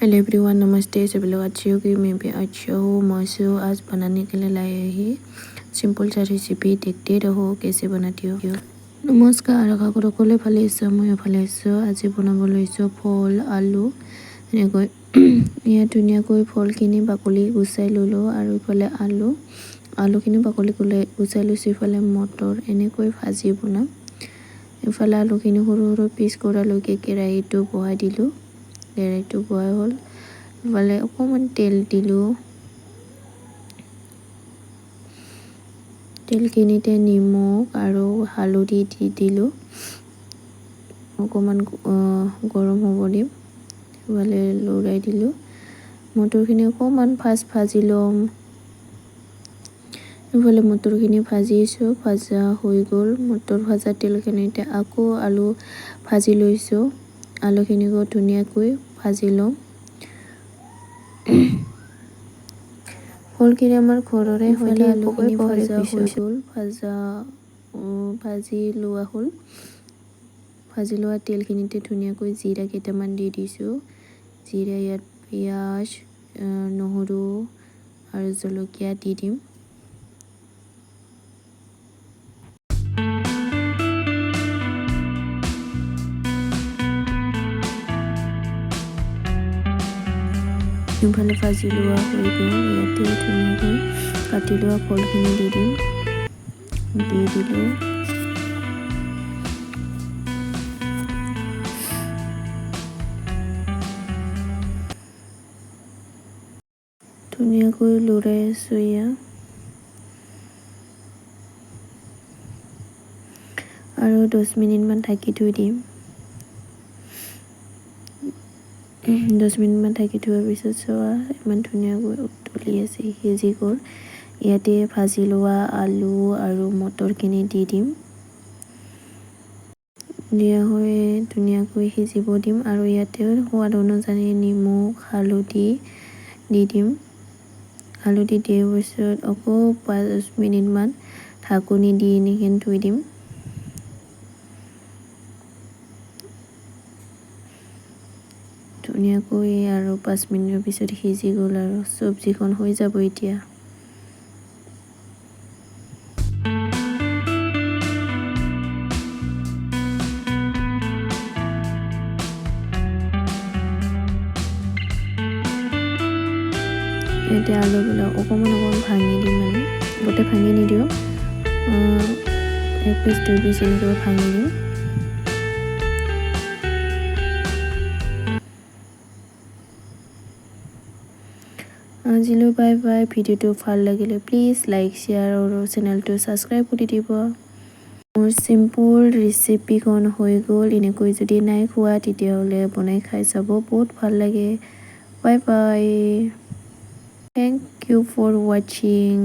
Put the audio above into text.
Hello everyone, नमस्ते। सभी लोग अच्छे हो कि मैं भी अच्छा हूँ। मौसू आज बनाने के लिए लाए ही सिंपल सा रेसिपी, देखते रहो कैसे बनाती हो। नमस्कार, आशा करो সকলে ভালে আছো, ময়ো ভালে আছো। আজি বনাব লৈছোঁ ফল আলু এনেকৈ ইয়াত ধুনীয়াকৈ ফলখিনি বাকলি গুচাই ল'লোঁ আৰু ইফালে আলুখিনি বাকলি গুচাই লৈছোঁ। ইফালে মটৰ এনেকৈ ভাজি বনাম। ইফালে আলুখিনি সৰু সৰু পিচ কৰালৈকে কেৰাহীটো বহাই দিলোঁ। কেৰাহীটো বহাই হ'ল, ইফালে অকণমান তেল দিলোঁ। তেলখিনিতে নিমখ আৰু হালধি দি দিলোঁ। অকণমান গৰম হ'ব দিম। ইফালে লৰাই দিলোঁ। মটৰখিনি অকণমান ভাজি ল'ম। ইফালে মটৰখিনি ভাজিছোঁ, ভাজা হৈ গ'ল। মটৰ ভাজা তেলখিনিতে আকৌ আলু ভাজি লৈছোঁ। আলুখিনিকো ধুনীয়াকৈ ভাজি ল'ম। ফলখিনি আমাৰ ঘৰৰে হয়, আলুখিনি ভাজা হৈ গ'ল। ভাজি লোৱা হ'ল। ভাজি লোৱা তেলখিনিতে ধুনীয়াকৈ জিৰা কেইটামান দি দিছোঁ। জিৰা, ইয়াত পিঁয়াজ, নহৰু আৰু জলকীয়া দি দিম। ইফালে ভাজি লোৱা হৈ গ'ল। ইয়াতে ধুনীয়াকৈ কাটি লোৱা ফলখিনি দি দিম। দি দিলোঁ। ধুনীয়াকৈ লৰাই আছোঁ ইয়াত। আৰু 10 মিনিটমান ঢাকি থৈ দিম। 10 মিনিটমান ঢাকি থোৱাৰ পিছত চোৱা, ইমান ধুনীয়াকৈ উতলি আছে, সিজি গ'ল। ইয়াতে ভাজি লোৱা আলু আৰু মটৰখিনি দি দিম। দিয়া হৈ ধুনীয়াকৈ সিজিব দিম আৰু ইয়াতে সোৱাদ অনুযায়ী নিমখ, হালধি দি দিম। হালধি দিয়াৰ পিছত আকৌ 5 মিনিটমান ঢাকনি দি এনেকৈ থৈ দিম। ধুনীয়াকৈ আৰু 5 মিনিটৰ পিছত সিজি গ'ল আৰু চব্জিখন হৈ যাব এতিয়া। ইয়াতে আলুবিলাক অকণমান ভাঙি দিম, মানে গোটেই ভাঙি নিদিওঁ, 1 পিচ 2 পিচ এনেকৈ ভাঙি দিম। আজিলৈ বাই বাই। ভিডিঅ'টো ভাল লাগিলে প্লিজ লাইক, শ্বেয়াৰ আৰু চেনেলটো ছাবস্ক্ৰাইব কৰি দিব। মোৰ চিম্পল ৰেচিপিখন হৈ গ'ল। এনেকৈ যদি নাই খোৱা তেতিয়াহ'লে বনাই খাই চাব, বহুত ভাল লাগে। Bye bye. Thank you for watching.